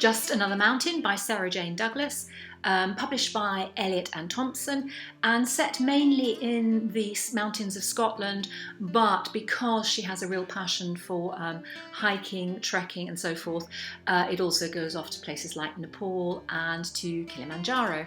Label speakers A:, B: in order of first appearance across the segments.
A: Just Another Mountain by Sarah Jane Douglas, published by Elliot and Thompson, and set mainly in the mountains of Scotland, but because she has a real passion for hiking, trekking and so forth, it also goes off to places like Nepal and to Kilimanjaro.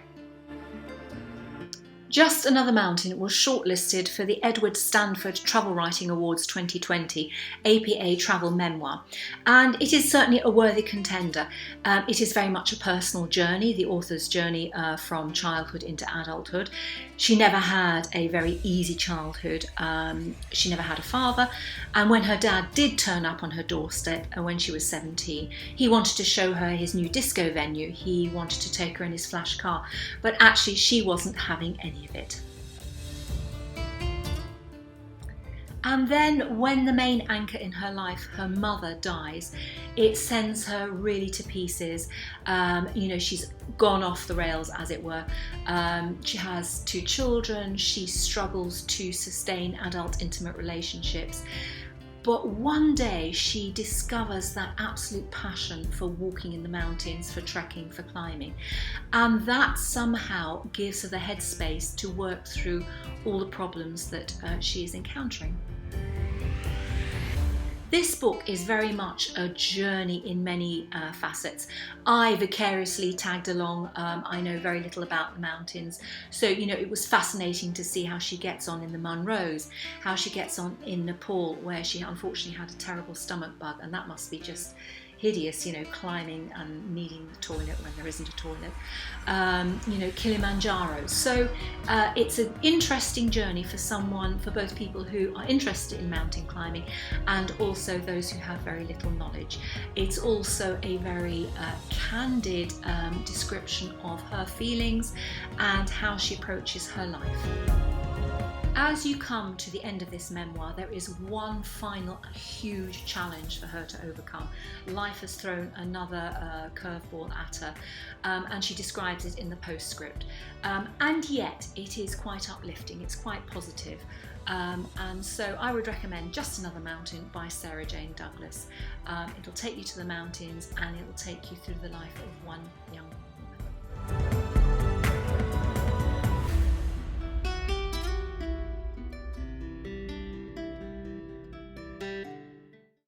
A: Just Another Mountain was shortlisted for the Edward Stanford Travel Writing Awards 2020 APA Travel Memoir, and it is certainly a worthy contender. It is very much a personal journey, the author's journey from childhood into adulthood. She never had a very easy childhood. She never had a father, and when her dad did turn up on her doorstep when she was 17, he wanted to show her his new disco venue. He wanted to take her in his flash car, but actually she wasn't having any of it. And then when the main anchor in her life, her mother, dies, it sends her really to pieces. She's gone off the rails, as it were. She has 2 children. She struggles to sustain adult intimate relationships. But one day she discovers that absolute passion for walking in the mountains, for trekking, for climbing. And that somehow gives her the headspace to work through all the problems that she is encountering. This book is very much a journey in many facets. I vicariously tagged along. I know very little about the mountains, so it was fascinating to see how she gets on in the Munros, how she gets on in Nepal, where she unfortunately had a terrible stomach bug, and that must be just hideous, climbing and needing the toilet when there isn't a toilet. Kilimanjaro. So it's an interesting journey for both people who are interested in mountain climbing and also those who have very little knowledge. It's also a very candid description of her feelings and how she approaches her life. As you come to the end of this memoir, there is one final huge challenge for her to overcome. Life has thrown another curveball at her, and she describes it in the postscript. And yet it is quite uplifting, it's quite positive. And so I would recommend Just Another Mountain by Sarah Jane Douglas. It'll take you to the mountains and it'll take you through the life of one young